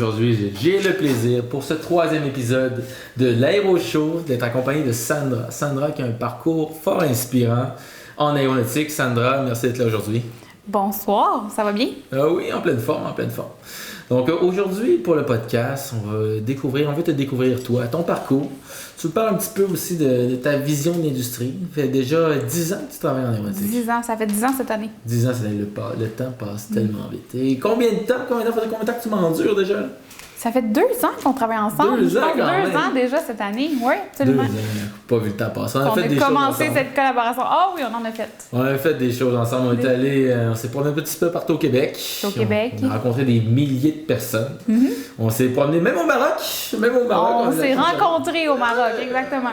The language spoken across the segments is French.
aujourd'hui, j'ai le plaisir pour ce 3e épisode de l'Aéro Show d'être accompagné de Sandra. Sandra qui a un parcours fort inspirant en aéronautique. Sandra, merci d'être là aujourd'hui. Bonsoir, ça va bien? Oui, en pleine forme. Donc aujourd'hui, pour le podcast, on veut te découvrir toi, ton parcours. Tu nous parles un petit peu aussi de ta vision de l'industrie. Ça fait déjà 10 ans que tu travailles en aéronautique. 10 ans, ça fait 10 ans cette année. 10 ans, le temps passe tellement vite. Et combien de temps que tu m'endures déjà? Ça fait 2 ans qu'on travaille ensemble. 2 ans quand même. 2 ans déjà cette année, oui, absolument. 2 ans, pas vu le temps passer. On a commencé cette collaboration. Ah oui, on en a fait. On a fait des choses ensemble. On s'est promené un petit peu partout au Québec. On a rencontré des milliers de personnes. Mm-hmm. On s'est promené même au Maroc. On s'est rencontrés au Maroc, exactement.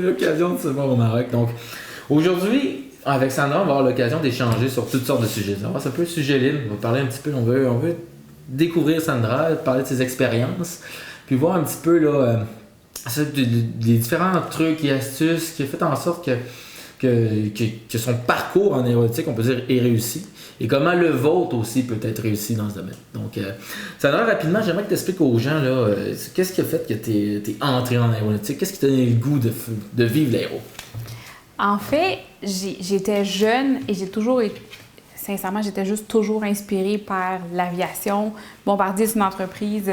L'occasion de se voir au Maroc. Donc aujourd'hui, avec Sandra, on va avoir l'occasion d'échanger sur toutes sortes de sujets. C'est un peu sujet libre. On va parler un petit peu. On veut découvrir Sandra, parler de ses expériences, puis voir un petit peu là, les différents trucs et astuces qui ont fait en sorte que son parcours en aéronautique, on peut dire, est réussi. Et comment le vôtre aussi peut être réussi dans ce domaine. Donc, Sandra, rapidement, j'aimerais que tu expliques aux gens, là, qu'est-ce qui a fait que tu es entré en aéronautique? Qu'est-ce qui t'a donné le goût de vivre l'aéro? En fait, j'étais jeune et sincèrement, j'étais juste toujours inspirée par l'aviation. Bombardier, c'est une entreprise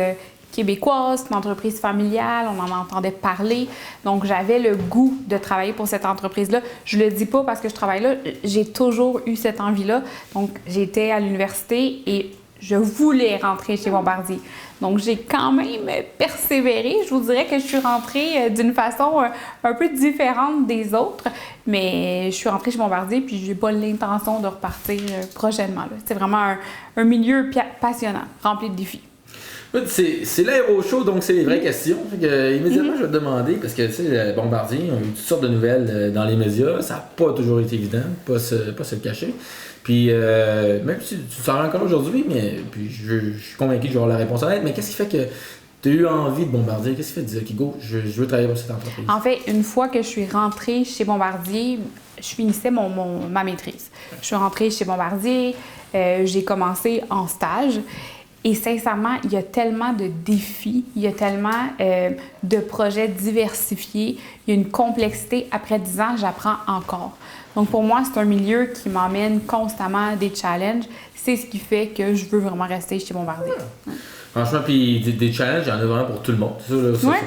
québécoise, c'est une entreprise familiale, on en entendait parler. Donc, j'avais le goût de travailler pour cette entreprise-là. Je le dis pas parce que je travaille là, j'ai toujours eu cette envie-là. Donc, j'étais à l'université et je voulais rentrer chez Bombardier. Donc, j'ai quand même persévéré. Je vous dirais que je suis rentrée d'une façon un peu différente des autres, mais je suis rentrée chez Bombardier puis j'ai pas l'intention de repartir prochainement. C'est vraiment un milieu passionnant, rempli de défis. C'est l'Aéro Show, donc c'est les vraies questions. Immédiatement, je vais te demander, parce que tu sais, Bombardier, on a eu toutes sortes de nouvelles dans les médias. Ça n'a pas toujours été évident, pas se le cacher. Puis, même si tu t'en rends compte aujourd'hui, mais puis je suis convaincu que je vais avoir la réponse honnête, mais qu'est-ce qui fait que tu as eu envie de Bombardier? Qu'est-ce qui fait de dire, OK, go, je veux travailler pour cette entreprise? En fait, une fois que je suis rentrée chez Bombardier, je finissais ma maîtrise. Je suis rentrée chez Bombardier, j'ai commencé en stage. Et sincèrement, il y a tellement de défis, il y a tellement de projets diversifiés, il y a une complexité. Après 10 ans, j'apprends encore. Donc pour moi, c'est un milieu qui m'emmène constamment des challenges. C'est ce qui fait que je veux vraiment rester chez Bombardier. Franchement, puis des challenges, il y en a vraiment pour tout le monde. Ça,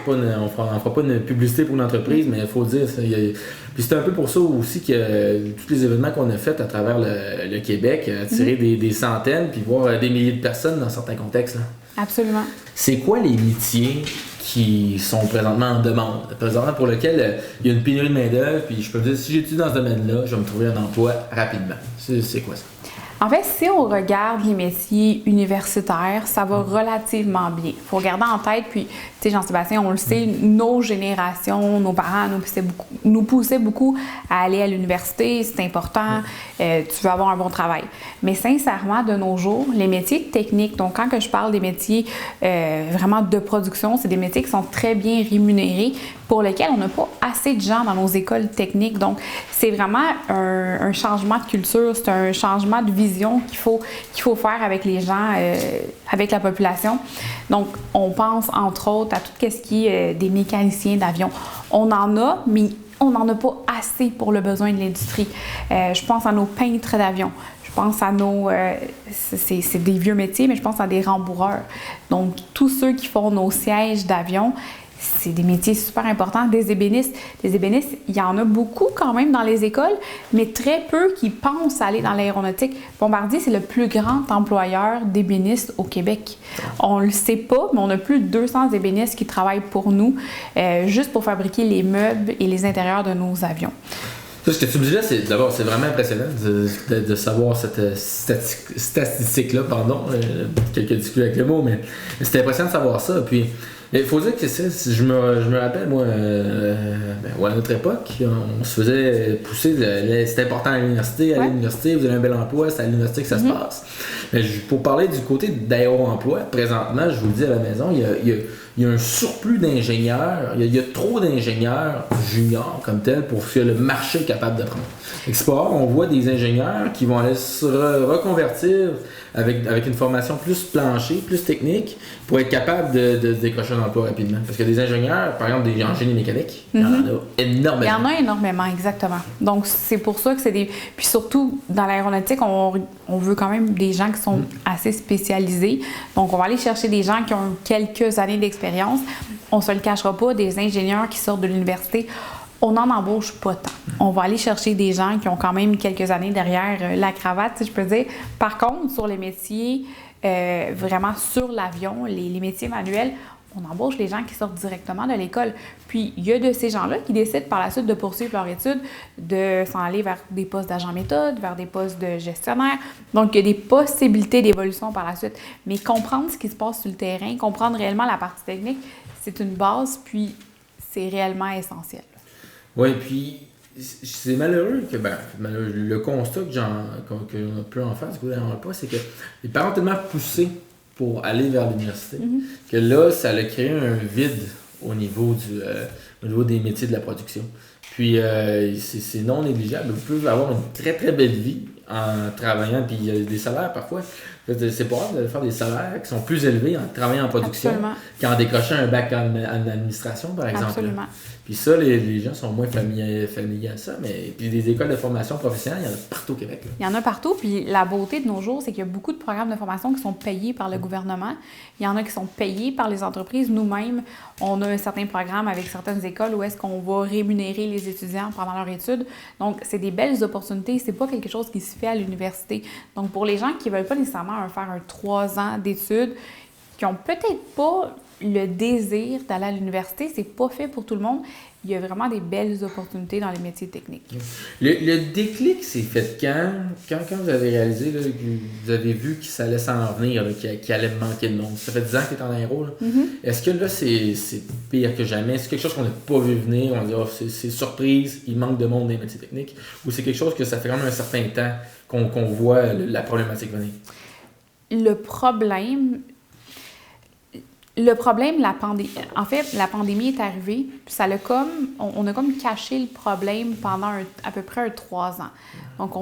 on ne fera pas une publicité pour une entreprise, mais il faut dire, puis c'est un peu pour ça aussi que tous les événements qu'on a faits à travers le Québec, attirer des centaines, puis voir des milliers de personnes dans certains contextes. Là. Absolument. C'est quoi les métiers qui sont présentement en demande? Présentement pour lequel il y a une pénurie de main-d'œuvre, puis je peux dire, si j'étudie dans ce domaine-là, je vais me trouver un emploi rapidement. C'est quoi ça? En fait, si on regarde les métiers universitaires, ça va relativement bien. Il faut regarder en tête, puis, tu sais, Jean-Sébastien, on le sait, nos générations, nos parents nous poussaient beaucoup à aller à l'université, c'est important, tu veux avoir un bon travail. Mais sincèrement, de nos jours, les métiers techniques, donc quand que je parle des métiers vraiment de production, c'est des métiers qui sont très bien rémunérés, pour lesquels on n'a pas assez de gens dans nos écoles techniques. Donc, c'est vraiment un changement de culture, c'est un changement de vision qu'il faut faire avec les gens, avec la population. Donc, on pense entre autres à tout ce qui est des mécaniciens d'avion. On en a, mais on n'en a pas assez pour le besoin de l'industrie. Je pense à nos peintres d'avion. Je pense à c'est des vieux métiers, mais je pense à des rembourreurs. Donc, tous ceux qui font nos sièges d'avion, c'est des métiers super importants. Des ébénistes. Les ébénistes, il y en a beaucoup quand même dans les écoles, mais très peu qui pensent aller dans l'aéronautique. Bombardier, c'est le plus grand employeur d'ébénistes au Québec. On le sait pas, mais on a plus de 200 ébénistes qui travaillent pour nous, juste pour fabriquer les meubles et les intérieurs de nos avions. Ce que tu me dis là, c'est vraiment impressionnant de savoir cette statistique-là, quelques difficultés avec le mot, mais c'est impressionnant de savoir ça. Puis, il faut dire que je me rappelle, moi, à notre époque, on se faisait pousser, c'était important à l'université, vous avez un bel emploi, c'est à l'université que ça se passe. Mais pour parler du côté d'aéro-emploi, présentement, je vous le dis à la maison, il il y a un surplus d'ingénieurs, il y a trop d'ingénieurs juniors comme tel pour ce que le marché est capable de prendre. Export, on voit des ingénieurs qui vont aller se reconvertir avec une formation plus planchée, plus technique, pour être capable de se décrocher un emploi rapidement. Parce que des ingénieurs, par exemple des génies mécaniques, il y en a énormément. Il y en a énormément, exactement. Donc, c'est pour ça que c'est des... Puis surtout, dans l'aéronautique, on veut quand même des gens qui sont assez spécialisés. Donc, on va aller chercher des gens qui ont quelques années d'expérience. On se le cachera pas, des ingénieurs qui sortent de l'université, on n'en embauche pas tant. On va aller chercher des gens qui ont quand même quelques années derrière la cravate, si je peux dire. Par contre, sur les métiers, vraiment sur l'avion, les métiers manuels, on embauche les gens qui sortent directement de l'école. Puis, il y a de ces gens-là qui décident par la suite de poursuivre leur étude, de s'en aller vers des postes d'agent méthode, vers des postes de gestionnaire. Donc, il y a des possibilités d'évolution par la suite. Mais comprendre ce qui se passe sur le terrain, comprendre réellement la partie technique, c'est une base, puis c'est réellement essentiel. Oui, puis c'est malheureux que le constat qu'on peut en faire du gouvernement pas, c'est que les parents ont tellement poussé pour aller vers l'université que là, ça a créé un vide au niveau des métiers de la production. Puis c'est non négligeable. Vous pouvez avoir une très très belle vie en travaillant, puis il y a des salaires parfois. C'est pas grave de faire des salaires qui sont plus élevés en travaillant en production qu'en décrochant un bac en administration, par exemple. Absolument. Puis ça, les gens sont moins familiers à ça, mais puis des écoles de formation professionnelle, il y en a partout au Québec. Là. Il y en a partout, puis la beauté de nos jours, c'est qu'il y a beaucoup de programmes de formation qui sont payés par le gouvernement. Il y en a qui sont payés par les entreprises. Nous-mêmes, on a un certain programme avec certaines écoles où est-ce qu'on va rémunérer les étudiants pendant leur étude. Donc, c'est des belles opportunités. C'est pas quelque chose qui se fait à l'université. Donc, pour les gens qui veulent pas nécessairement faire un 3 ans d'études, qui ont peut-être pas le désir d'aller à l'université, c'est pas fait pour tout le monde. Il y a vraiment des belles opportunités dans les métiers techniques. Le déclic s'est fait quand vous avez réalisé, là, que vous avez vu que ça allait s'en venir, qu'il allait manquer de monde. Ça fait 10 ans que tu es en aéro. Là. Est-ce que là, c'est pire que jamais? C'est quelque chose qu'on n'a pas vu venir? On dit, oh, c'est surprise, il manque de monde dans les métiers techniques? Ou c'est quelque chose que ça fait quand même un certain temps qu'on voit la problématique venir? Le problème, la pandémie. En fait, la pandémie est arrivée, puis ça on a comme caché le problème pendant à peu près 3 ans. Donc,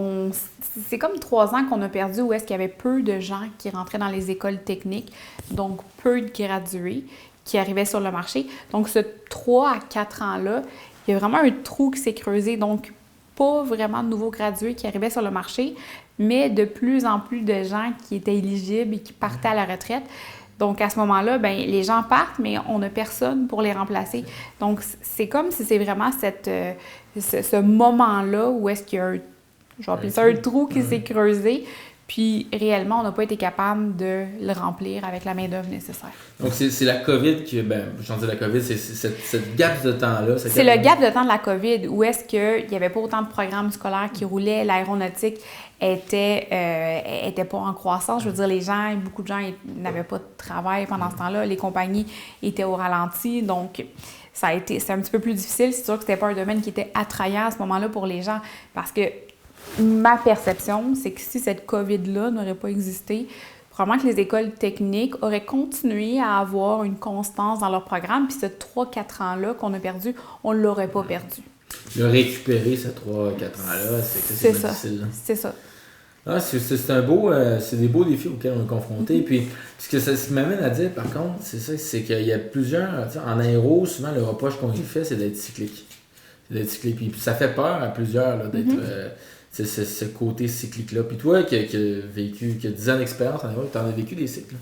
c'est comme 3 ans qu'on a perdu où est-ce qu'il y avait peu de gens qui rentraient dans les écoles techniques, donc peu de gradués qui arrivaient sur le marché. Donc, ce 3 à 4 ans-là, il y a vraiment un trou qui s'est creusé. Donc, pas vraiment de nouveaux gradués qui arrivaient sur le marché, mais de plus en plus de gens qui étaient éligibles et qui partaient à la retraite. Donc, à ce moment-là, les gens partent, mais on n'a personne pour les remplacer. Donc, c'est comme si c'est vraiment ce moment-là où est-ce qu'il y a un trou qui s'est creusé, puis réellement, on n'a pas été capable de le remplir avec la main-d'œuvre nécessaire. Donc, c'est la COVID qui... j'en dis la COVID, c'est cette gap de temps-là. C'est le gap de temps de la COVID, où est-ce qu'il n'y avait pas autant de programmes scolaires qui roulaient, l'aéronautique était pas en croissance. Je veux dire, beaucoup de gens n'avaient pas de travail pendant ce temps-là. Les compagnies étaient au ralenti. Donc, c'est un petit peu plus difficile. C'est sûr que c'était pas un domaine qui était attrayant à ce moment-là pour les gens. Parce que ma perception, c'est que si cette COVID-là n'aurait pas existé, probablement que les écoles techniques auraient continué à avoir une constance dans leur programme. Puis ce 3-4 ans-là qu'on a perdu, on ne l'aurait pas perdu. De récupérer ces 3-4 ans-là, c'est difficile. Là. C'est ça. Ah, c'est des beaux défis auxquels on est confronté. Puis, ce qui m'amène à dire, par contre, c'est ça, c'est qu'il y a plusieurs... En aéro, souvent, le reproche qu'on y fait, c'est d'être cyclique. Puis ça fait peur à plusieurs là, d'être... ce côté cyclique-là. Puis toi, qui a 10 ans d'expérience en aéro, tu en as vécu des cycles.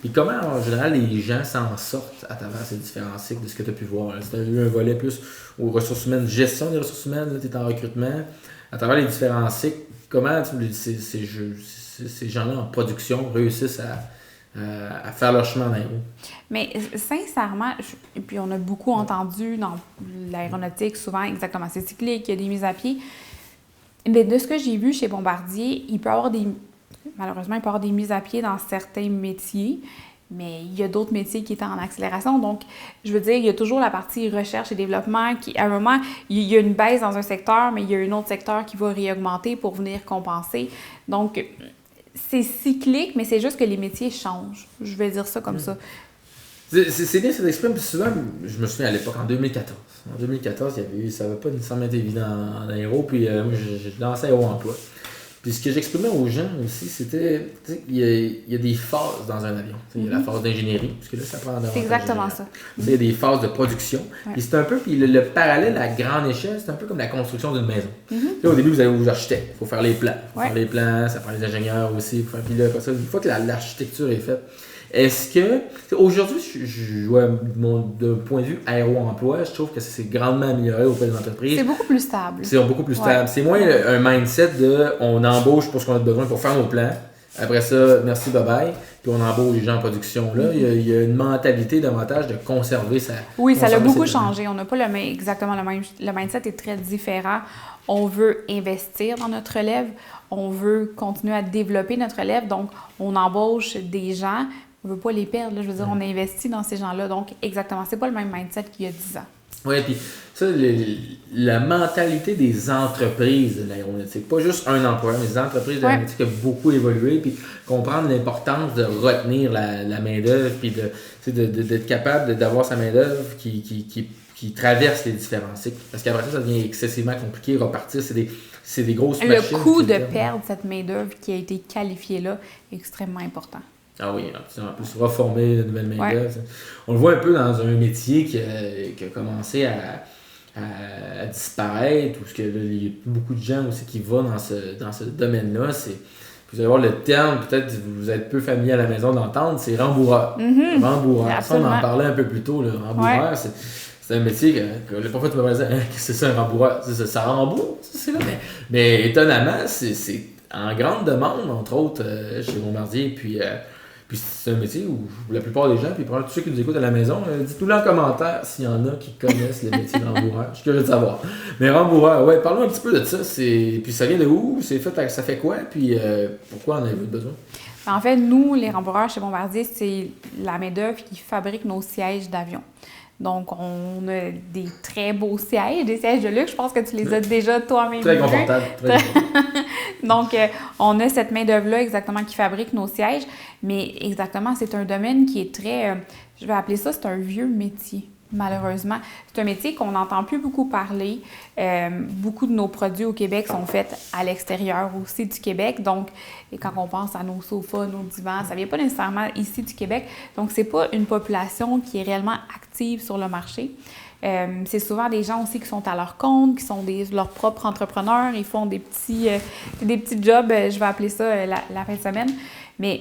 Puis comment, en général, les gens s'en sortent à travers ces différents cycles de ce que tu as pu voir? Si tu as eu un volet plus aux ressources humaines, gestion des ressources humaines, tu es en recrutement, à travers les différents cycles, comment ces gens-là en production réussissent à faire leur chemin en aéro? Mais sincèrement, puis on a beaucoup entendu dans l'aéronautique, souvent exactement, c'est cyclique, il y a des mises à pied. Mais de ce que j'ai vu chez Bombardier, malheureusement, il peut y avoir des mises à pied dans certains métiers, mais il y a d'autres métiers qui étaient en accélération. Donc, je veux dire, il y a toujours la partie recherche et développement qui, à un moment, il y a une baisse dans un secteur, mais il y a un autre secteur qui va réaugmenter pour venir compenser. Donc, c'est cyclique, mais c'est juste que les métiers changent. Je vais dire ça comme ça. C'est bien, ça t'exprime. Puis souvent, je me souviens à l'époque, en 2014. En 2014, il y avait eu, ça va pas nécessairement être évident en aéro. Puis moi, j'ai lancé Aéro Emploi. Puis ce que j'exprimais aux gens aussi, c'était, il y a des phases dans un avion. Il y a la phase d'ingénierie, parce que là, ça prend davantage. C'est exactement ça. Il y a des phases de production. Ouais. Et c'est un peu, puis le parallèle à grande échelle, c'est un peu comme la construction d'une maison. Là, au début, vous avez vos architectes. Il faut faire les plans. Faire les plans, ça prend les ingénieurs aussi. Puis là, après ça, une fois que l'architecture est faite, est-ce que, aujourd'hui, je vois d'un point de vue aéro-emploi, je trouve que ça s'est grandement amélioré auprès des entreprises. C'est beaucoup plus stable. C'est beaucoup plus stable. C'est moins un mindset de on embauche pour ce qu'on a besoin pour faire nos plans. Après ça, merci, bye-bye. Puis on embauche les gens en production. Là, il y a une mentalité davantage de conserver sa. Oui, ça a beaucoup changé. On n'a pas exactement le même. Le mindset est très différent. On veut investir dans notre relève. On veut continuer à développer notre relève. Donc, on embauche des gens. On ne veut pas les perdre. Là. Je veux dire, on investit dans ces gens-là. Donc, exactement. C'est pas le même mindset qu'il y a 10 ans. Oui, puis ça, la mentalité des entreprises de l'aéronautique, pas juste un employeur, mais les entreprises de l'aéronautique a beaucoup évolué, puis comprendre l'importance de retenir la main-d'œuvre, puis d'être capable d'avoir sa main-d'œuvre qui traverse les différents cycles. Parce qu'après ça devient excessivement compliqué. Repartir, c'est des grosses machines. Le coût de perdre cette main-d'œuvre qui a été qualifiée là est extrêmement important. Ah oui, en plus, reformer de nouvelles main-d'œuvre. On le voit un peu dans un métier qui a commencé à disparaître, où il y a beaucoup de gens aussi qui vont dans ce domaine-là. Vous allez voir le terme, peut-être vous êtes peu familier à la maison d'entendre, c'est rembourreur. Rembourreur. Ça, on en parlait un peu plus tôt. Le rembourreur, c'est un métier que parfois tu me disais, qu'est-ce que c'est ça un rembourreur? Ça rembourse, c'est là. Mais étonnamment, c'est en grande demande, entre autres, chez Bombardier. Puis c'est un métier où la plupart des gens, puis probablement tous ceux qui nous écoutent à la maison, dites-nous en commentaire s'il y en a qui connaissent le métier de rembourreur. Je suis curieux de savoir. Mais rembourreur, ouais, parlons un petit peu de ça. Puis ça vient de où? Ça fait quoi? Puis pourquoi en avez-vous besoin? En fait, nous, les rembourreurs chez Bombardier, c'est la main-d'œuvre qui fabrique nos sièges d'avion. Donc, on a des très beaux sièges, des sièges de luxe. Je pense que tu les as déjà toi-même vus. Très confortable. Donc, on a cette main-d'œuvre-là exactement qui fabrique nos sièges. Mais exactement, c'est un domaine qui est très, je vais appeler ça, c'est un vieux métier, malheureusement. C'est un métier qu'on n'entend plus beaucoup parler. Beaucoup de nos produits au Québec sont faits à l'extérieur aussi du Québec. Donc, et quand on pense à nos sofas, nos divans, ça ne vient pas nécessairement ici du Québec. Donc, c'est pas une population qui est réellement active sur le marché. C'est souvent des gens aussi qui sont à leur compte, qui sont leurs propres entrepreneurs. Ils font des petits jobs, je vais appeler ça la fin de semaine. Mais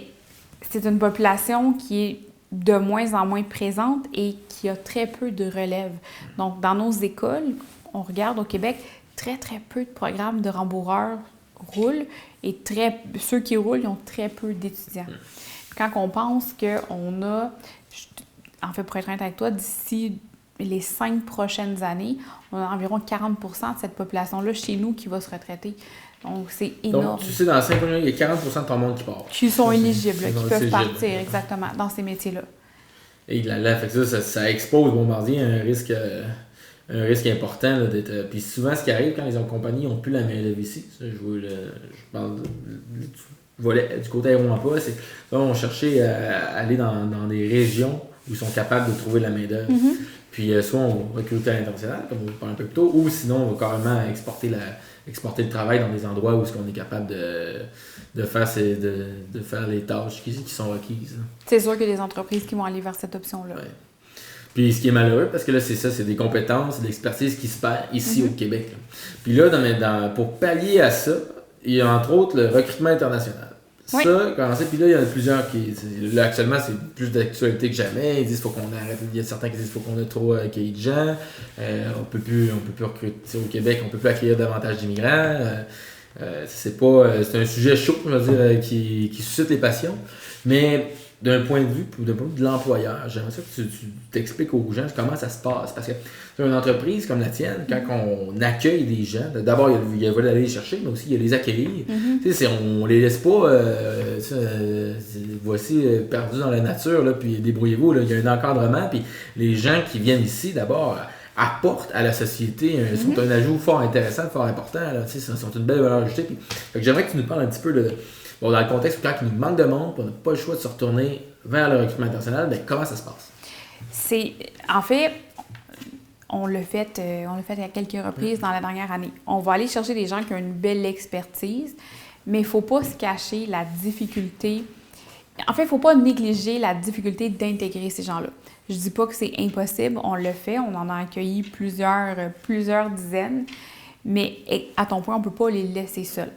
c'est une population qui est de moins en moins présente et qui a très peu de relève. Donc, dans nos écoles, on regarde au Québec, très, très peu de programmes de rembourreurs roulent et ceux qui roulent, ils ont très peu d'étudiants. Quand on pense qu'on a, en fait, pour être honnête avec toi, d'ici les 5 prochaines années, on a environ 40 % de cette population-là chez nous qui va se retraiter. Donc, c'est énorme. Donc, tu sais, dans 5 prochaines années, il y a 40 % de ton monde qui part. Qui sont éligibles, qui peuvent partir, exactement, dans ces métiers-là. Et là, fait que ça expose Bombardier à un risque important là, d'être. Puis souvent, ce qui arrive quand les compagnies n'ont plus la main-d'œuvre ici, ça, je parle du volet du côté aéro-emploi, c'est là, on cherchait à aller dans des régions où ils sont capables de trouver la main-d'œuvre. Puis soit on recrute à l'international, comme on parlait un peu plus tôt, ou sinon on va carrément exporter le travail dans des endroits où on est capable de faire les tâches qui sont requises. C'est sûr qu'il y a des entreprises qui vont aller vers cette option-là. Ouais. Puis ce qui est malheureux, parce que là, c'est des compétences, c'est de l'expertise qui se perd ici au Québec. Là. Puis là, pour pallier à ça, il y a entre autres le recrutement international. Oui. Ça, puis là, il y en a plusieurs qui. Là, actuellement, c'est plus d'actualité que jamais. Ils disent qu'il faut qu'on arrête. Il y a certains qui disent qu'il faut qu'on ait trop accueilli de gens. On peut plus recruter au Québec, on peut plus accueillir davantage d'immigrants. C'est un sujet chaud, je veux dire, qui suscite les passions. Mais d'un point de vue de l'employeur, j'aimerais ça que tu t'expliques aux gens comment ça se passe. Parce que c'est une entreprise comme la tienne, quand on accueille des gens, d'abord, il y a aller les chercher, mais aussi il y a les accueillir. On les laisse pas voici perdus dans la nature, là, puis débrouillez-vous. Là, il y a un encadrement, puis les gens qui viennent ici, d'abord, apportent à la société, sont un ajout fort intéressant, fort important. Là, sont une belle valeur ajoutée. Puis, j'aimerais que tu nous parles un petit peu dans le contexte où quand il nous manque de monde, on n'a pas le choix de se retourner vers le recrutement international, bien, comment ça se passe? En fait, on l'a fait à quelques reprises dans la dernière année. On va aller chercher des gens qui ont une belle expertise, mais il ne faut pas se cacher la difficulté. En fait, il ne faut pas négliger la difficulté d'intégrer ces gens-là. Je ne dis pas que c'est impossible, on le fait, on en a accueilli plusieurs dizaines, mais à ton point, on ne peut pas les laisser seuls.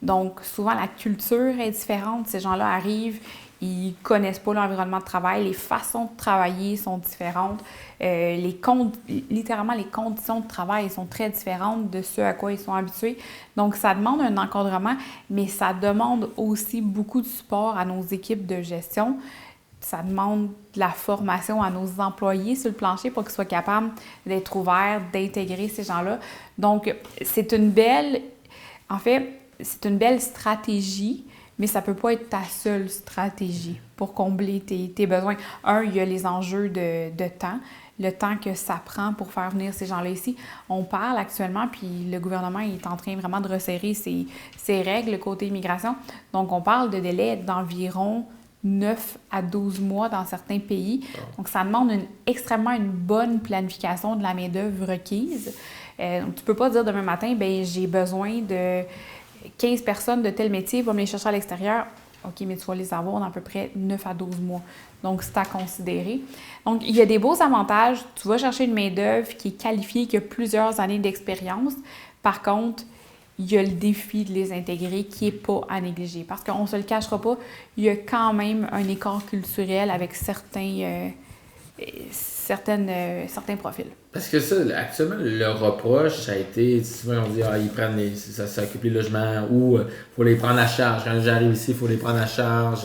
Donc, souvent, la culture est différente. Ces gens-là arrivent, ils ne connaissent pas l'environnement de travail, les façons de travailler sont différentes, littéralement, les conditions de travail sont très différentes de ce à quoi ils sont habitués. Donc, ça demande un encadrement, mais ça demande aussi beaucoup de support à nos équipes de gestion. Ça demande de la formation à nos employés sur le plancher pour qu'ils soient capables d'être ouverts, d'intégrer ces gens-là. Donc, c'est une belle stratégie, mais ça ne peut pas être ta seule stratégie pour combler tes besoins. Il y a les enjeux de temps, le temps que ça prend pour faire venir ces gens-là ici. On parle actuellement, puis le gouvernement est en train vraiment de resserrer ses règles côté immigration. Donc, on parle de délais d'environ 9 à 12 mois dans certains pays. Donc, ça demande extrêmement une bonne planification de la main-d'œuvre requise. Tu ne peux pas dire demain matin, j'ai besoin de 15 personnes de tel métier, va me les chercher à l'extérieur. OK, mais tu vas les avoir dans à peu près 9 à 12 mois. Donc, c'est à considérer. Donc, il y a des beaux avantages. Tu vas chercher une main-d'œuvre qui est qualifiée, qui a plusieurs années d'expérience. Par contre, il y a le défi de les intégrer qui n'est pas à négliger. Parce qu'on ne se le cachera pas, il y a quand même un écart culturel avec certains profils. Parce que ça, actuellement, le reproche, ça a été, souvent on dit, ils prennent ça s'occupe les logements ou il faut les prendre à charge. Quand j'arrive ici, il faut les prendre à charge.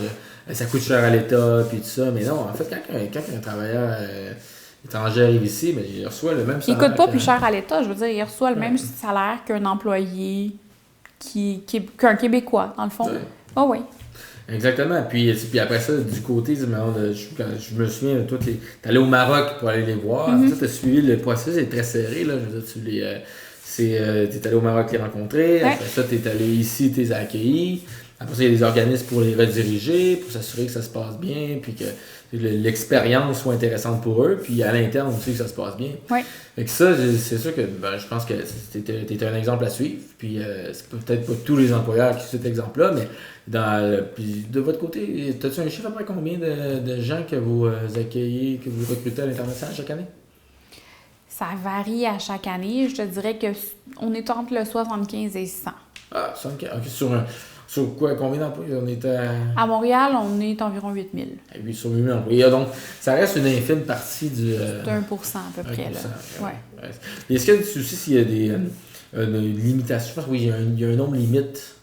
Ça coûte cher à l'État, puis tout ça. Mais non, en fait, quand un travailleur étranger arrive ici, mais il reçoit le même salaire. Il ne coûte pas plus cher à l'État. Je veux dire, il reçoit le même salaire qu'un employé qu'un Québécois, dans le fond. Ouais. Oh, oui. Exactement. Puis après ça, du côté, je me souviens, toi, t'es allé au Maroc pour aller les voir. Mm-hmm. Tu as suivi le processus, est très serré. Là. Je veux dire, t'es allé au Maroc les rencontrer. Ouais. Après ça, t'es allé ici, t'es accueilli. Après ça, il y a des organismes pour les rediriger, pour s'assurer que ça se passe bien, puis que l'expérience soit intéressante pour eux, puis à l'interne aussi que ça se passe bien. Oui. Fait que ça, c'est sûr que je pense que t'es un exemple à suivre, puis c'est peut-être pas tous les employeurs qui suivent cet exemple-là, mais puis de votre côté, as-tu un chiffre après combien de gens que vous accueillez, que vous recrutez à l'international chaque année? Ça varie à chaque année. Je te dirais qu'on est entre le 75 et 100. Ah, 75. OK, sur quoi, combien d'employés on est à Montréal, on est environ 8000. 8 sur 8000 employés. Donc, ça reste une infime partie du... C'est 1% à peu près. 1%, là. Ouais. Est-ce qu'il y a aussi s'il y a des limitations? Je pense que oui, il y a un nombre limite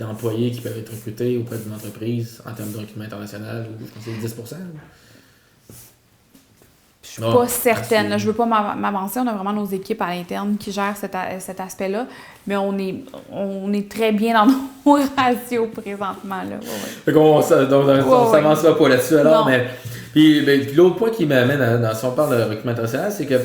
d'employés qui peuvent être recrutés auprès d'une entreprise en termes de recrutement international, ou je pense que c'est 10%. Je suis pas certaine. Je ne veux pas m'avancer. On a vraiment nos équipes à l'interne qui gèrent cet aspect-là. Mais on est très bien dans nos ratios présentement. Là. Fait qu'on s'avancera pas là-dessus. Alors, mais, puis l'autre point qui m'amène si on parle de recrutement international, c'est que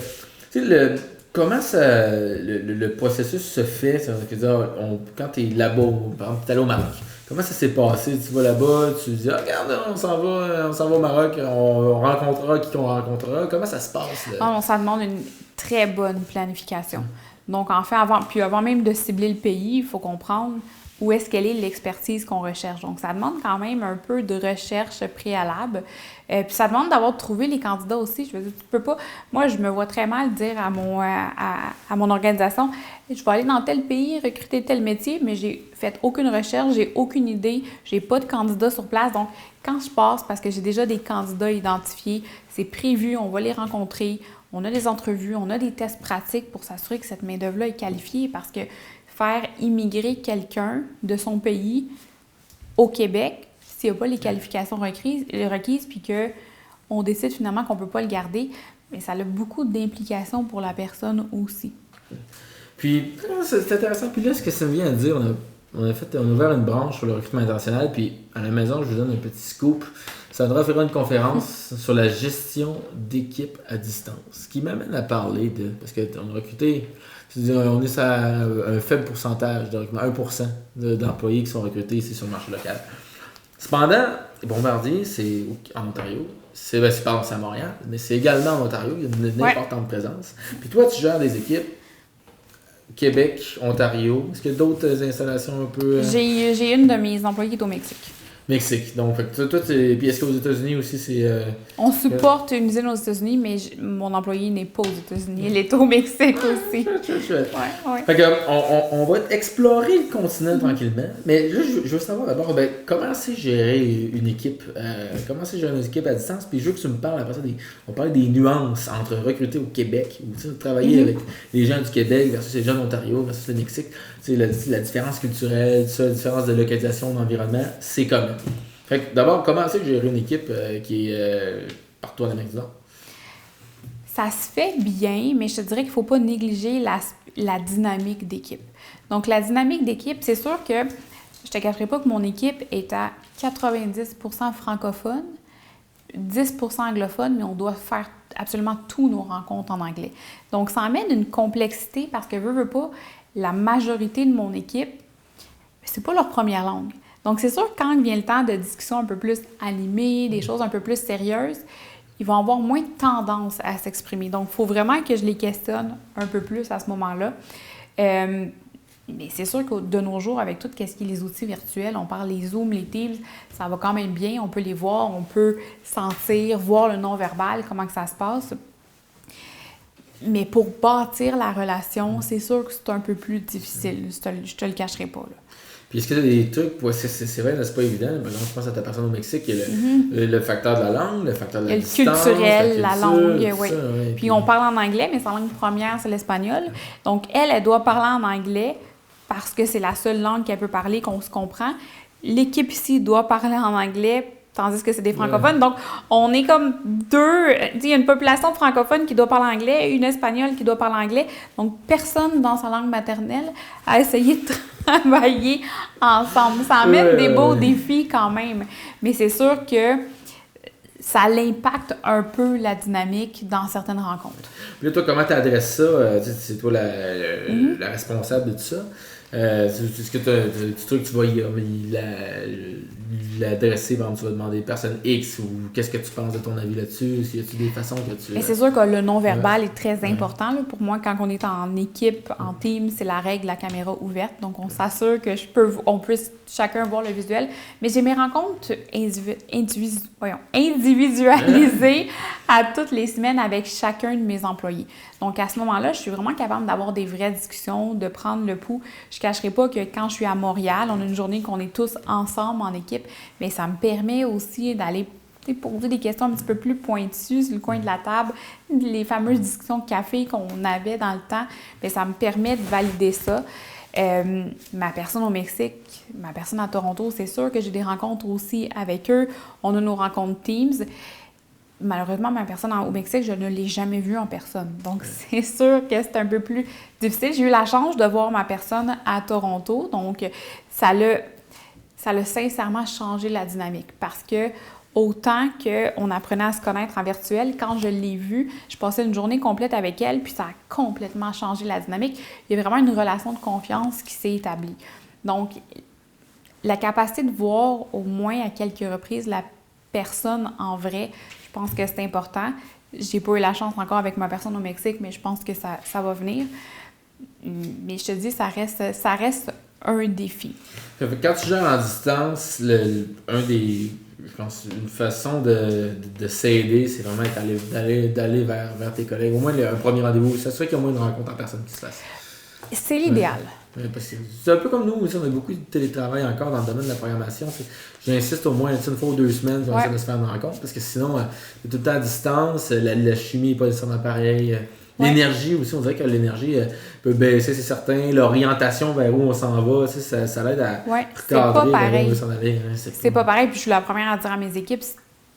comment le processus se fait? C'est-à-dire, quand tu es là-bas, par exemple, tu es allé au Maroc. Comment ça s'est passé? Tu vas là-bas, tu dis, regarde, on s'en va au Maroc, on rencontrera qui qu'on rencontrera. Comment ça se passe? Là? Ça demande une très bonne planification. Donc, en fait, avant même de cibler le pays, il faut comprendre où est-ce qu'elle est l'expertise qu'on recherche. Donc, ça demande quand même un peu de recherche préalable. Puis, ça demande d'avoir trouvé les candidats aussi. Je veux dire, tu peux pas... Moi, je me vois très mal dire à mon organisation, je vais aller dans tel pays, recruter tel métier, mais j'ai fait aucune recherche, j'ai aucune idée, j'ai pas de candidats sur place. Donc, quand je passe, parce que j'ai déjà des candidats identifiés, c'est prévu, on va les rencontrer, on a des entrevues, on a des tests pratiques pour s'assurer que cette main-d'œuvre-là est qualifiée, parce que faire immigrer quelqu'un de son pays au Québec, s'il n'y a pas les qualifications requises, puis qu'on décide finalement qu'on ne peut pas le garder, mais ça a beaucoup d'implications pour la personne aussi. Puis, c'est intéressant. Puis là, ce que ça vient à dire, on a ouvert une branche sur le recrutement international, puis à la maison, je vous donne un petit scoop. Sandra fera une conférence sur la gestion d'équipe à distance, ce qui m'amène à parler parce qu'on a recruté... On est à un faible pourcentage de recrutement, 1% d'employés qui sont recrutés ici sur le marché local. Cependant, Bombardier, c'est en Ontario, c'est à Montréal, mais c'est également en Ontario. Il y a une importante présence. Puis toi, tu gères des équipes Québec, Ontario. Est-ce qu'il y a d'autres installations un peu... J'ai une de mes employés qui est au Mexique. Mexique. Donc, fait que toi, puis est-ce qu'aux États-Unis aussi, c'est... On supporte une usine aux États-Unis, mais mon employé n'est pas aux États-Unis. Il est au Mexique aussi. Ouais. Fait que, on va explorer le continent tranquillement. Mais là, je veux savoir d'abord, comment c'est gérer une équipe? Comment c'est gérer une équipe à distance? Puis je veux que tu me parles après ça, on parle des nuances entre recruter au Québec ou travailler avec les gens du Québec versus les gens d'Ontario versus le Mexique. La différence culturelle, la différence de localisation, d'environnement, c'est commun. Fait que d'abord, comment c'est gérer une équipe qui est partout en Amérique du Nord? Ça se fait bien, mais je te dirais qu'il ne faut pas négliger la dynamique d'équipe. Donc, la dynamique d'équipe, c'est sûr que je ne te cacherai pas que mon équipe est à 90% francophone, 10% anglophone, mais on doit faire absolument tous nos rencontres en anglais. Donc, ça amène une complexité parce que, veux pas, la majorité de mon équipe, c'est pas leur première langue. Donc, c'est sûr que quand vient le temps de discussions un peu plus animées, des choses un peu plus sérieuses, ils vont avoir moins de tendance à s'exprimer. Donc, il faut vraiment que je les questionne un peu plus à ce moment-là. Mais c'est sûr que de nos jours, avec tout ce qui est les outils virtuels, on parle les Zoom, les Teams, ça va quand même bien. On peut les voir, on peut sentir, voir le non-verbal, comment que ça se passe. Mais pour bâtir la relation, c'est sûr que c'est un peu plus difficile. Je te le cacherai pas, là. Puis est-ce que tu as des trucs, c'est vrai, c'est pas évident. Par exemple, je pense à ta personne au Mexique, il y a le facteur de la langue, le facteur de la distance, le culturel, la langue, oui. Ouais, puis on parle en anglais, mais sa langue première, c'est l'espagnol. Donc, elle doit parler en anglais parce que c'est la seule langue qu'elle peut parler, qu'on se comprend. L'équipe ici doit parler en anglais, tandis que c'est des francophones. Donc, on est comme deux... Il y a une population francophone qui doit parler anglais, une espagnole qui doit parler anglais. Donc, personne dans sa langue maternelle a essayé de travailler ensemble. Ça amène des beaux défis quand même. Mais c'est sûr que ça l'impacte un peu la dynamique dans certaines rencontres. Puis là, toi, comment tu adresses ça? C'est toi la responsable de tout ça. Est-ce que tu trouves que tu vas l'adresser, tu vas demander personne X ou qu'est-ce que tu penses de ton avis là-dessus? Y a-t-il des façons que tu... Mais c'est sûr que le non-verbal est très important. Là. Pour moi, quand on est en équipe, en team, c'est la règle, la caméra ouverte. Donc, on s'assure que on puisse chacun voir le visuel. Mais j'ai mes rencontres individualisées à toutes les semaines avec chacun de mes employés. Donc, à ce moment-là, je suis vraiment capable d'avoir des vraies discussions, de prendre le pouls. Je ne cacherai pas que quand je suis à Montréal, on a une journée qu'on est tous ensemble en équipe, mais ça me permet aussi d'aller poser des questions un petit peu plus pointues sur le coin de la table. Les fameuses discussions de café qu'on avait dans le temps, bien, ça me permet de valider ça. Ma personne au Mexique, ma personne à Toronto, c'est sûr que j'ai des rencontres aussi avec eux. On a nos rencontres Teams. Malheureusement, ma personne au Mexique, je ne l'ai jamais vue en personne. Donc, c'est sûr que c'est un peu plus difficile. J'ai eu la chance de voir ma personne à Toronto. Donc, ça l'a sincèrement changé la dynamique parce que autant qu'on apprenait à se connaître en virtuel, quand je l'ai vue, je passais une journée complète avec elle, puis ça a complètement changé la dynamique. Il y a vraiment une relation de confiance qui s'est établie. Donc, la capacité de voir au moins à quelques reprises la personne en vrai, je pense que c'est important. J'ai pas eu la chance encore avec ma personne au Mexique, mais je pense que ça va venir. Mais je te dis, ça reste un défi. Quand tu gères en distance, je pense une façon de s'aider, c'est vraiment d'aller vers tes collègues. Au moins un premier rendez-vous, ça serait qu'il y a au moins une rencontre en personne qui se fasse. C'est l'idéal. C'est un peu comme nous aussi, on a beaucoup de télétravail encore dans le domaine de la programmation. J'insiste au moins une fois ou 2 semaines qu'on essaie de se faire une rencontre parce que sinon, c'est tout le temps à distance, la chimie n'est pas nécessairement pareille. L'énergie aussi, on dirait que l'énergie peut baisser, c'est certain. L'orientation vers où on s'en va, ça l'aide à recadrer c'est pas pareil. Vers où on veut s'en aller. C'est pas pareil, puis je suis la première à dire à mes équipes,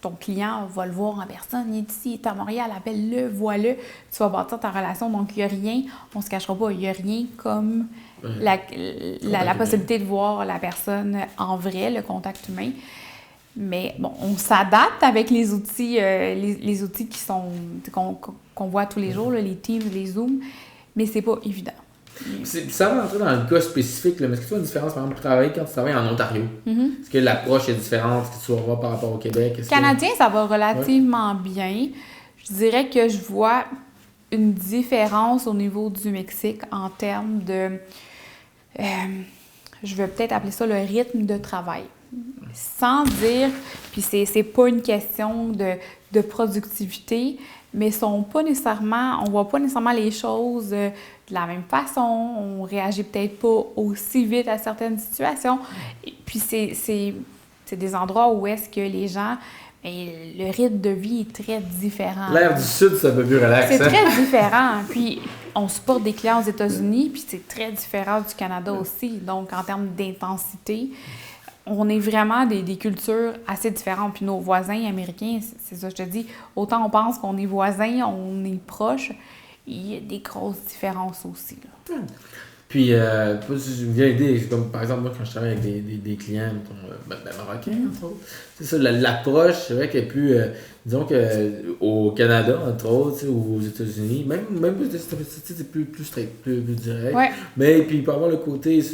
ton client va le voir en personne, il est ici, il est à Montréal, appelle-le, vois-le, tu vas bâtir ta relation. Donc, il n'y a rien, on ne se cachera pas, il n'y a rien comme la possibilité de voir la personne en vrai, le contact humain. Mais bon, on s'adapte avec les outils qui sont qu'on voit tous les jours, là, les Teams, les Zooms, mais c'est pas évident. Ça va entrer dans le cas spécifique, là, mais est-ce que tu vois une différence, par exemple, quand tu travailles en Ontario? Est-ce que l'approche est différente? Est-ce que tu vas voir par rapport au Québec? Canadien, ça va relativement bien. Je dirais que je vois une différence au niveau du Mexique en termes de... je vais peut-être appeler ça le rythme de travail. Sans dire, puis c'est pas une question de productivité, mais sont pas nécessairement, on voit pas nécessairement les choses de la même façon, on réagit peut-être pas aussi vite à certaines situations. Et puis c'est des endroits où est-ce que les gens, le rythme de vie est très différent. L'air du Sud, c'est un peu plus relax. C'est très différent. Puis on supporte des clients aux États-Unis, puis c'est très différent du Canada aussi. Donc en termes d'intensité, on est vraiment des cultures assez différentes. Puis nos voisins américains, c'est ça que je te dis, autant on pense qu'on est voisins, on est proches, il y a des grosses différences aussi. Là. Puis, je me viens l'idée, comme par exemple, moi, quand je travaille avec des clients, marocains, entre autres, c'est ça, l'approche, c'est vrai qu'elle est plus, disons qu'au Canada, entre autres, ou aux États-Unis, même c'est plus strict, plus direct. Ouais. Mais puis, il peut y avoir un côté,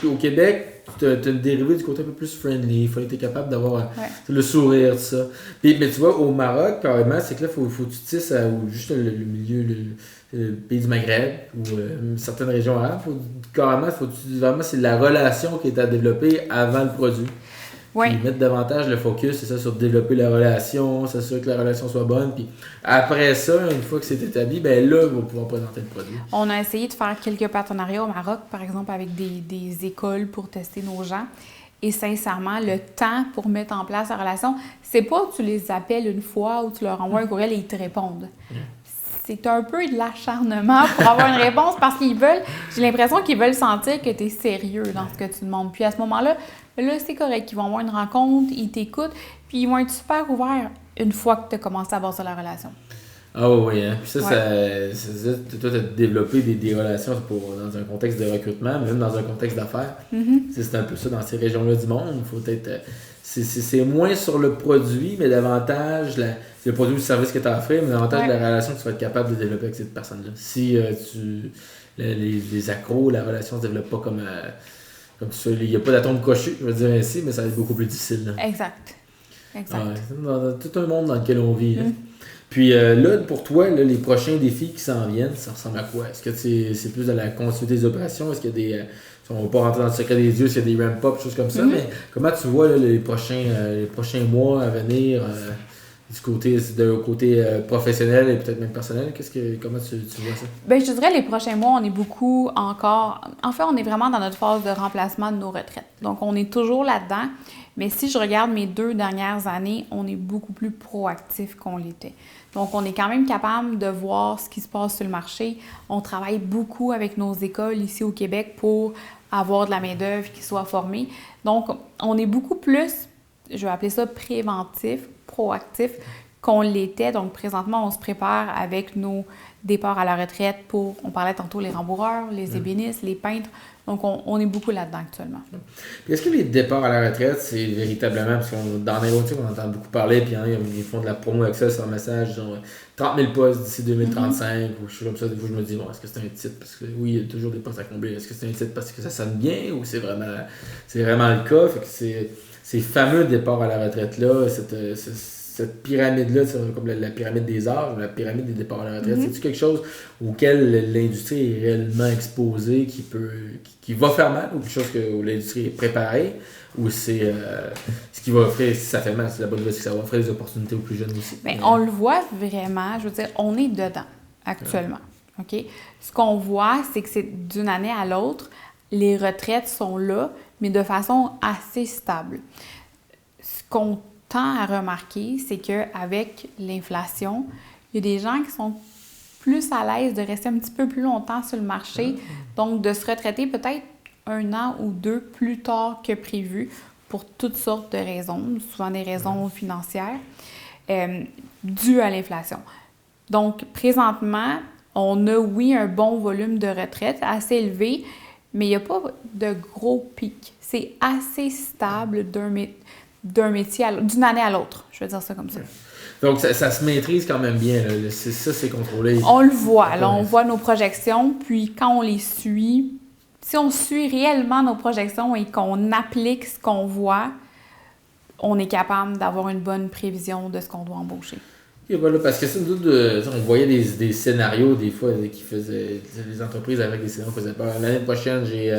au Québec, tu as une dérivée du côté un peu plus friendly, il faut être capable d'avoir le sourire, tout ça. Puis, mais tu vois, au Maroc, carrément, c'est que là, il faut que tu tisses ou juste le milieu, le pays du Maghreb ou certaines régions arabes, vraiment, c'est la relation qui est à développer avant le produit. Oui. Puis mettre davantage le focus, c'est ça, sur développer la relation, s'assurer que la relation soit bonne. Puis après ça, une fois que c'est établi, ben là, on va pouvoir présenter le produit. On a essayé de faire quelques partenariats au Maroc, par exemple, avec des écoles pour tester nos gens. Et sincèrement, le temps pour mettre en place la relation, c'est pas que tu les appelles une fois ou tu leur envoies un courriel et ils te répondent. C'est un peu de l'acharnement pour avoir une réponse parce qu'ils veulent, j'ai l'impression qu'ils veulent sentir que tu es sérieux dans ce que tu demandes. Puis à ce moment-là, c'est correct. Ils vont avoir une rencontre, ils t'écoutent, puis ils vont être super ouverts une fois que tu as commencé à bâtir la relation. Ah oui, hein. Puis ça, toi, tu as développé des relations dans un contexte de recrutement, même dans un contexte d'affaires. C'est un peu ça dans ces régions-là du monde. Il faut être... C'est moins sur le produit, mais davantage c'est le produit ou le service que tu as offert, mais davantage la relation que tu vas être capable de développer avec cette personne-là. Si les accros, la relation ne se développe pas comme ça, il n'y a pas d'atome crochu, je veux dire ainsi, mais ça va être beaucoup plus difficile. Là. Exact. C'est dans tout un monde dans lequel on vit. Là. Puis là, pour toi, là, les prochains défis qui s'en viennent, ça ressemble à quoi? Est-ce que c'est plus de la continuité des opérations? Est-ce qu'il y a des... on va pas rentrer dans le secret des yeux s'il y a des ramp-up, choses comme ça, mais comment tu vois là, les prochains mois à venir du côté professionnel et peut-être même personnel? Comment tu vois ça? Bien, je te dirais les prochains mois, on est beaucoup encore... En fait, on est vraiment dans notre phase de remplacement de nos retraites. Donc, on est toujours là-dedans. Mais si je regarde mes 2 dernières années, on est beaucoup plus proactif qu'on l'était. Donc, on est quand même capable de voir ce qui se passe sur le marché. On travaille beaucoup avec nos écoles ici au Québec pour avoir de la main-d'œuvre qui soit formée. Donc, on est beaucoup plus, je vais appeler ça préventif, proactif, qu'on l'était. Donc, présentement, on se prépare avec nos départs à la retraite pour, on parlait tantôt, les rembourreurs, les ébénistes, les peintres. Donc, on est beaucoup là-dedans actuellement. Puis est-ce que les départs à la retraite, c'est véritablement, parce que dans l'aéronautique, on entend beaucoup parler, puis ils font de la promo avec ça sur un message, genre 30 000 postes d'ici 2035, ou je suis comme ça, des fois je me dis, bon, est-ce que c'est un titre, parce que oui, il y a toujours des postes à combler, est-ce que c'est un titre parce que ça sonne bien, ou c'est vraiment le cas, fait que ces fameux départs à la retraite-là, cette pyramide-là, c'est comme la pyramide des âges, la pyramide des départs à la retraite, c'est-tu quelque chose auquel l'industrie est réellement exposée, qui va faire mal, ou quelque chose où l'industrie est préparée, ou c'est ce qui va offrir, si ça fait mal, c'est la bonne nouvelle, c'est que ça va offrir des opportunités aux plus jeunes aussi? Bien, on le voit vraiment, je veux dire, on est dedans actuellement. OK? Ce qu'on voit, c'est que c'est d'une année à l'autre, les retraites sont là, mais de façon assez stable. Ce qu'on tend à remarquer, c'est qu'avec l'inflation, il y a des gens qui sont plus à l'aise de rester un petit peu plus longtemps sur le marché, donc de se retraiter peut-être 1 an ou 2 plus tard que prévu pour toutes sortes de raisons, souvent des raisons financières, dues à l'inflation. Donc, présentement, on a, oui, un bon volume de retraite assez élevé, mais il n'y a pas de gros pics. C'est assez stable d'un métier, d'une année à l'autre. Je vais dire ça comme ça. Donc, ça se maîtrise quand même bien. Là. C'est contrôlé. On le voit. Là, on voit nos projections. Puis, quand on les suit, si on suit réellement nos projections et qu'on applique ce qu'on voit, on est capable d'avoir une bonne prévision de ce qu'on doit embaucher. Et voilà, parce que on voyait des scénarios des fois qui faisaient les entreprises avec des scénarios faisaient peur. L'année prochaine, j'ai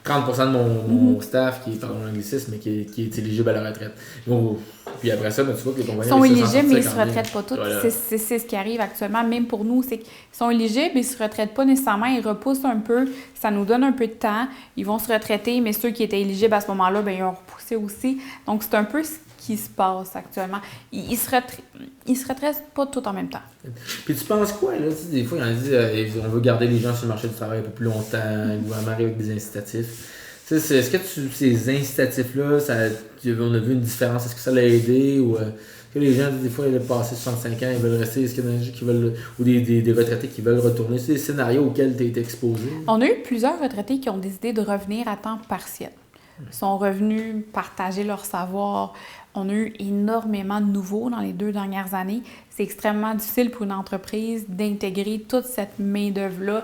30% de mon staff qui est, pardon l'anglicisme, mais qui est éligible à la retraite. Donc, puis après ça, tu vois que les compagnies... Ils sont éligibles, mais ils ne se retraitent même. pas tous. Voilà. C'est ce qui arrive actuellement, même pour nous. C'est qu'ils sont éligibles, ils ne se retraitent pas nécessairement, ils repoussent un peu. Ça nous donne un peu de temps. Ils vont se retraiter, mais ceux qui étaient éligibles à ce moment-là, bien, ils ont repoussé aussi. Donc, c'est un peu ce qui se passe actuellement. Ils se retraitent pas tout en même temps. Puis tu penses quoi, là? Tu sais, des fois, il y en a dit on veut garder les gens sur le marché du travail un peu plus longtemps, le gouvernement arrive avec des incitatifs. Est-ce que ces incitatifs-là, on a vu une différence? Est-ce que ça l'a aidé? Ou que les gens, des fois, ils veulent passer 65 ans, ils veulent rester? Est-ce qu'il y a des gens qui veulent, ou des retraités qui veulent retourner? C'est des scénarios auxquels tu as été exposé? On a eu plusieurs retraités qui ont décidé de revenir à temps partiel. Ils sont revenus partager leur savoir. On a eu énormément de nouveaux dans les 2 dernières années. C'est extrêmement difficile pour une entreprise d'intégrer toute cette main-d'œuvre-là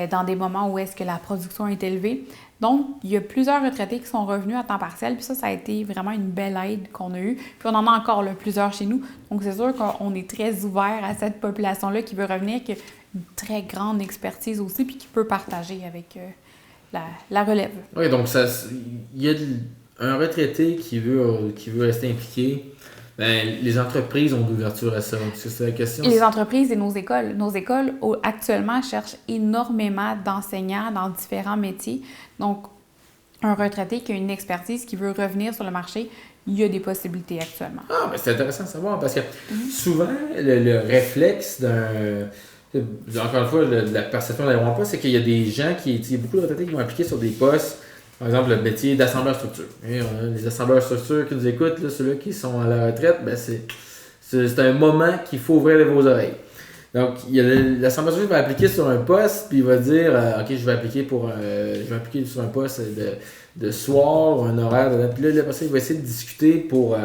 dans des moments où est-ce que la production est élevée. Donc, il y a plusieurs retraités qui sont revenus à temps partiel. Puis ça a été vraiment une belle aide qu'on a eue. Puis on en a encore plusieurs chez nous. Donc, c'est sûr qu'on est très ouvert à cette population-là qui veut revenir, qui a une très grande expertise aussi, puis qui peut partager avec la relève. Oui, donc il y a un retraité qui veut rester impliqué. Ben, les entreprises ont d'ouverture à ça. C'est la question. Et les entreprises et nos écoles. Nos écoles, actuellement, cherchent énormément d'enseignants dans différents métiers. Donc, un retraité qui a une expertise, qui veut revenir sur le marché, il y a des possibilités actuellement. Ah, mais c'est intéressant de savoir parce que souvent, le réflexe encore une fois, la perception d'un emploi, c'est qu'il y a des gens il y a beaucoup de retraités qui vont appliquer sur des postes, par exemple, le métier d'assembleur structure. Et on a les assembleurs structure qui nous écoutent, là, ceux-là qui sont à la retraite, ben c'est un moment qu'il faut ouvrir vos oreilles. Donc, l'assembleur structure va appliquer sur un poste, puis il va dire OK, je vais appliquer sur un poste de soir, un horaire, puis là, après ça, il va essayer de discuter pour.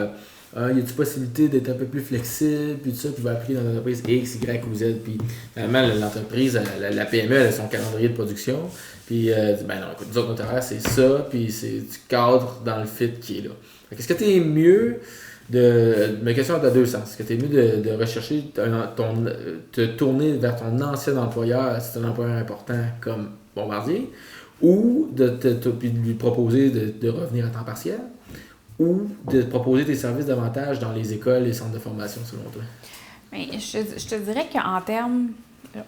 Y a-t-il possibilité d'être un peu plus flexible, puis tout ça, puis il va appliquer dans l'entreprise X, Y ou Z, puis finalement, l'entreprise, la PME, elle a son calendrier de production, puis dit, ben non, écoute, nous autres, notre horaire, c'est ça, puis tu cadres dans le fit qui est là. Est-ce que tu es mieux ma question est à deux sens. Est-ce que tu es mieux de rechercher, te tourner vers ton ancien employeur, si c'est un employeur important comme Bombardier, ou de lui proposer de revenir à temps partiel? Ou de proposer tes services davantage dans les écoles et centres de formation, selon toi? Bien, je te dirais qu'en termes,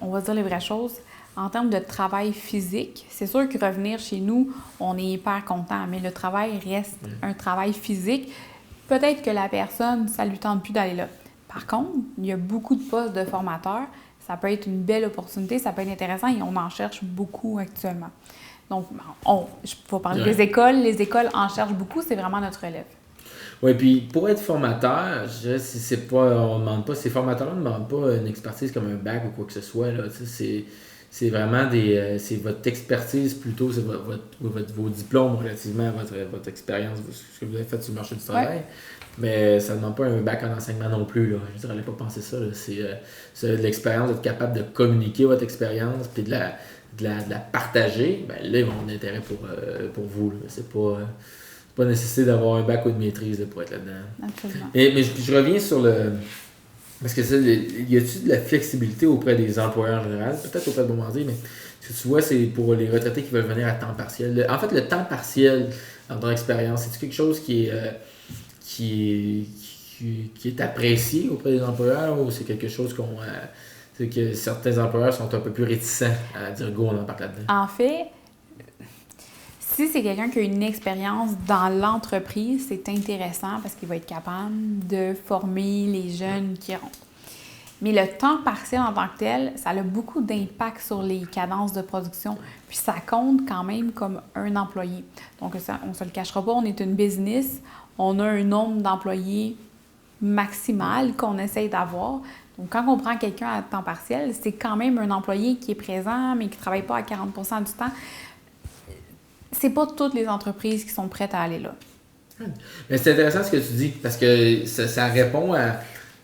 on va dire les vraies choses, en termes de travail physique, c'est sûr que revenir chez nous, on est hyper content, mais le travail reste un travail physique. Peut-être que la personne, ça ne lui tente plus d'aller là. Par contre, il y a beaucoup de postes de formateurs. Ça peut être une belle opportunité, ça peut être intéressant et on en cherche beaucoup actuellement. Donc, je vais parler des écoles. Les écoles en cherchent beaucoup, c'est vraiment notre relève. Oui, puis pour être formateur, on ne demande pas, ces formateurs-là ne demandent pas une expertise comme un bac ou quoi que ce soit. Là, c'est vraiment c'est votre expertise plutôt, c'est vos diplômes relativement à votre expérience, ce que vous avez fait sur le marché du travail. Ouais. Mais ça ne demande pas un bac en enseignement non plus. Là. Je dirais, n'allez pas penser ça. Là. C'est de l'expérience, d'être capable de communiquer votre expérience puis de la partager. Ben là, ils ont un intérêt pour vous. Là. C'est pas nécessité d'avoir un bac ou de maîtrise là, pour être là-dedans. Absolument. Mais je reviens sur le... Parce que y a-t-il de la flexibilité auprès des employeurs en général? Peut-être auprès de Bombardier, mais ce que tu vois, c'est pour les retraités qui veulent venir à temps partiel. En fait, le temps partiel, dans ton expérience, c'est-tu quelque chose qui est apprécié auprès des employeurs ou c'est quelque chose que certains employeurs sont un peu plus réticents à dire go, on embarque là-dedans? En fait, si c'est quelqu'un qui a une expérience dans l'entreprise, c'est intéressant parce qu'il va être capable de former les jeunes qui rentrent. Mais le temps partiel en tant que tel, ça a beaucoup d'impact sur les cadences de production. Puis ça compte quand même comme un employé. Donc, on ne se le cachera pas, on est une business. On a un nombre d'employés maximal qu'on essaye d'avoir. Donc, quand on prend quelqu'un à temps partiel, c'est quand même un employé qui est présent, mais qui ne travaille pas à 40% du temps. C'est pas toutes les entreprises qui sont prêtes à aller là. Mais c'est intéressant ce que tu dis, parce que ça répond à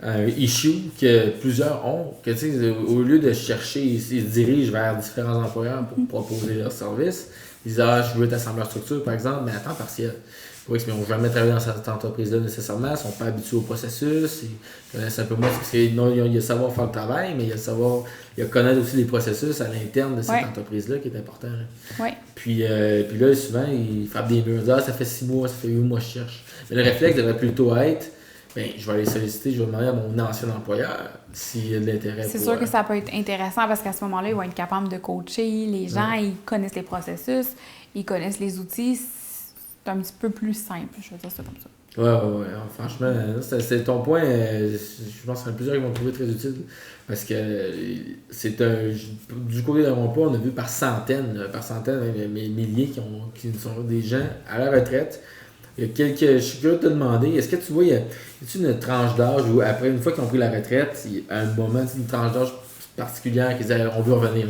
un issue que plusieurs ont, que tu sais, au lieu de chercher, ils se dirigent vers différents employeurs pour proposer leurs services. Ils disent, je veux être assembleur structure, par exemple, mais à temps partiel. Oui, ils n'ont jamais travaillé dans cette entreprise-là nécessairement, ils ne sont pas habitués au processus, ils connaissent un peu moins, parce qu'il y a le savoir faire le travail, mais il y a connaître aussi les processus à l'interne de cette entreprise-là qui est important. Oui. Puis là, souvent, ils frappent des murs, ça fait 6 mois, ça fait 8 mois que je cherche. Mais le réflexe devrait plutôt être, je vais aller solliciter, je vais demander à mon ancien employeur s'il y a de l'intérêt. C'est sûr que ça peut être intéressant parce qu'à ce moment-là, ils vont être capables de coacher les gens, ils connaissent les processus, ils connaissent les outils. C'est un petit peu plus simple, je vais dire ça comme ça. Ouais. Franchement, c'est ton point. Je pense qu'il y en a plusieurs qui vont le trouver très utile. Parce que du côté de mon point, on a vu par centaines, mais milliers qui sont des gens à la retraite. Il y a je suis curieux de te demander, est-ce que tu vois, y a-t-il une tranche d'âge où après, une fois qu'ils ont pris la retraite, il y a un moment, une tranche d'âge particulière qu'ils disent on veut revenir?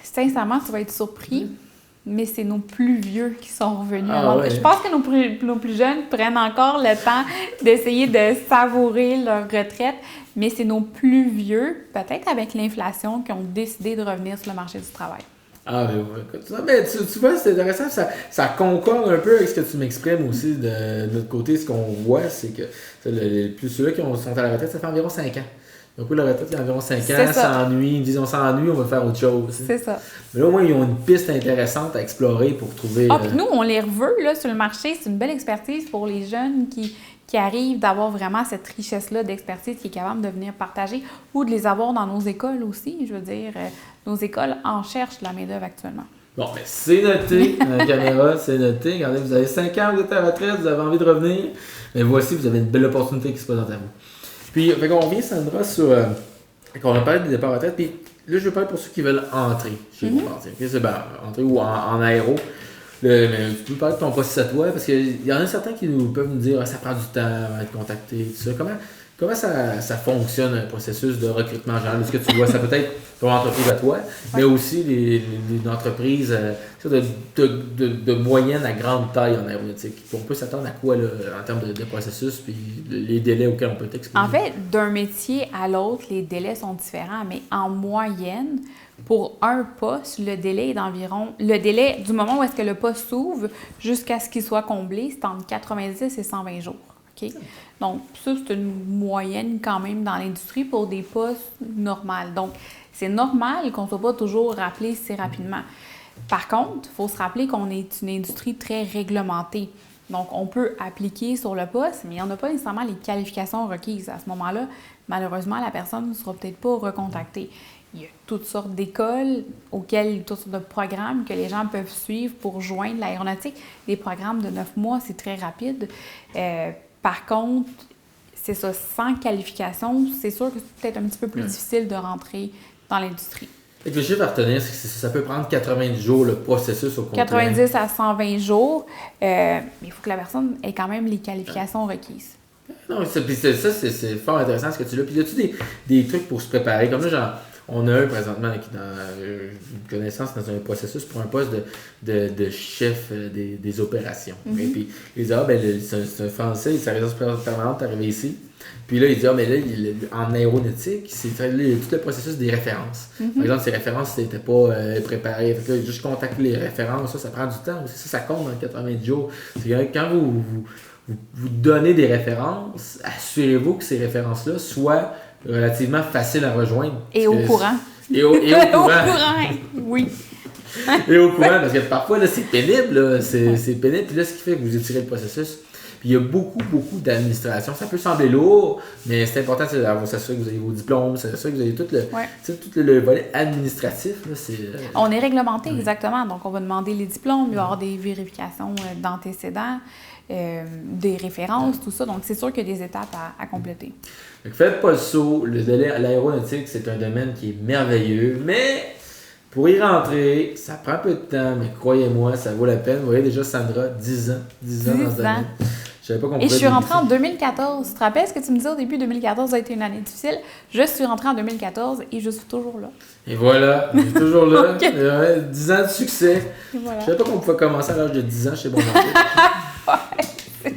Sincèrement, tu vas être surpris. Mais c'est nos plus vieux qui sont revenus. Ouais. Je pense que nos plus jeunes prennent encore le temps d'essayer de savourer leur retraite, mais c'est nos plus vieux, peut-être avec l'inflation, qui ont décidé de revenir sur le marché du travail. Mais tu vois, c'est intéressant, ça concorde un peu avec ce que tu m'exprimes aussi de notre côté. Ce qu'on voit, c'est que ceux-là qui sont à la retraite, ça fait environ 5 ans. Donc, la retraite, il y a environ 5 ans, s'ennuie, ils disent on s'ennuie, on va faire autre chose. C'est ça. Mais là, au moins, ils ont une piste intéressante à explorer pour trouver. Puis nous, on les reveut là, sur le marché. C'est une belle expertise pour les jeunes qui arrivent d'avoir vraiment cette richesse-là d'expertise qui est capable de venir partager ou de les avoir dans nos écoles aussi. Je veux dire, nos écoles en cherchent de la main-d'œuvre actuellement. Bon, mais c'est noté, la caméra, c'est noté. Regardez, vous avez 5 ans, vous êtes à la retraite, vous avez envie de revenir. Mais voici, vous avez une belle opportunité qui se présente à vous. Puis, on revient, Sandra, sur. On a parlé des départs à retraite. Puis là, je veux parler pour ceux qui veulent entrer chez vous. C'est entrer ou en aéro. Mais tu peux parler de ton processus à toi, parce qu'il y en a certains qui peuvent nous dire ça prend du temps à être contacté, tout ça. Comment ça fonctionne, un processus de recrutement général? Est-ce que tu vois, ça peut être ton entreprise à toi, mais aussi les entreprises de moyenne à grande taille en aéronautique. On peut s'attendre à quoi là, en termes de processus puis les délais auxquels on peut t'exposer? En fait, d'un métier à l'autre, les délais sont différents, mais en moyenne, pour un poste, le délai est d'environ... Le délai du moment où est-ce que le poste s'ouvre jusqu'à ce qu'il soit comblé, c'est entre 90 et 120 jours. Okay? Donc, ça, c'est une moyenne quand même dans l'industrie pour des postes normaux. Donc, c'est normal qu'on ne soit pas toujours rappelé si rapidement. Par contre, il faut se rappeler qu'on est une industrie très réglementée. Donc, on peut appliquer sur le poste, mais il n'y en a pas nécessairement les qualifications requises. À ce moment-là, malheureusement, la personne ne sera peut-être pas recontactée. Il y a toutes sortes d'écoles toutes sortes de programmes que les gens peuvent suivre pour joindre l'aéronautique. Des programmes de 9 mois, c'est très rapide. Par contre, c'est ça, sans qualification, c'est sûr que c'est peut-être un petit peu plus difficile de rentrer dans l'industrie. Et le chiffre à retenir, c'est que ça peut prendre 90 jours le processus au complet. 90 à 120 jours, mais il faut que la personne ait quand même les qualifications requises. Non, c'est fort intéressant ce que tu as. Puis y a-tu des trucs pour se préparer? Comme là, on a un présentement qui est dans une connaissance dans un processus pour un poste de chef des opérations. Mm-hmm. Et puis il dit c'est un Français, il s'est résidence permanente arrivé ici. Puis là, il dit mais là, en aéronautique, c'est tout le processus des références. Mm-hmm. Par exemple, ces références n'étaient pas préparées. Fait que là, juste contacter les références, ça prend du temps aussi. Ça compte dans 90 jours. C'est quand vous donnez des références, assurez-vous que ces références-là soient relativement faciles à rejoindre. Et au courant. Et au courant. Oui. Et au courant, parce que parfois, là, c'est pénible. Là, c'est pénible. Puis là, ce qui fait que vous étirez le processus. Puis il y a beaucoup d'administration. Ça peut sembler lourd, mais c'est important de s'assurer que vous avez vos diplômes, s'assurer que vous avez tout le volet administratif. Là, On est réglementé, exactement. Donc, on va demander les diplômes, il va y avoir des vérifications d'antécédents. Des références, tout ça. Donc, c'est sûr qu'il y a des étapes à compléter. Donc, faites pas le saut. L'aéronautique, c'est un domaine qui est merveilleux, mais pour y rentrer, ça prend un peu de temps, mais croyez-moi, ça vaut la peine. Vous voyez déjà, Sandra, 10 ans dans ce domaine. Je savais pas qu'on Et je suis rentrée en 2014. Tu te rappelles ce que tu me disais au début? 2014 a été une année difficile. Je suis rentrée en 2014 et je suis toujours là. Et voilà, je suis toujours là. Okay. 10 ans de succès. Voilà. Je savais pas qu'on pouvait commencer à l'âge de 10 ans chez Bon Marché. Ouais.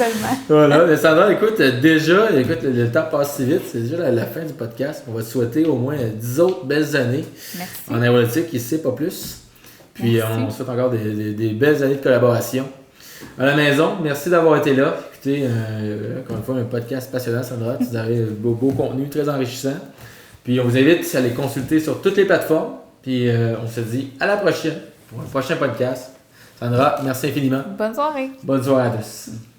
Absolument. Voilà, mais Sandra, écoute, le temps passe si vite, c'est déjà la fin du podcast. On va te souhaiter au moins 10 autres belles années Merci. en aéronautique, qui sait pas plus. Puis on souhaite encore des belles années de collaboration. À la maison, merci d'avoir été là. Écoutez, encore une fois, un podcast passionnant, Sandra. Vous avez beau contenu, très enrichissant. Puis on vous invite à les consulter sur toutes les plateformes. Puis on se dit à la prochaine pour un prochain podcast. Sandra, merci infiniment. Bonne soirée. Bonne soirée à tous.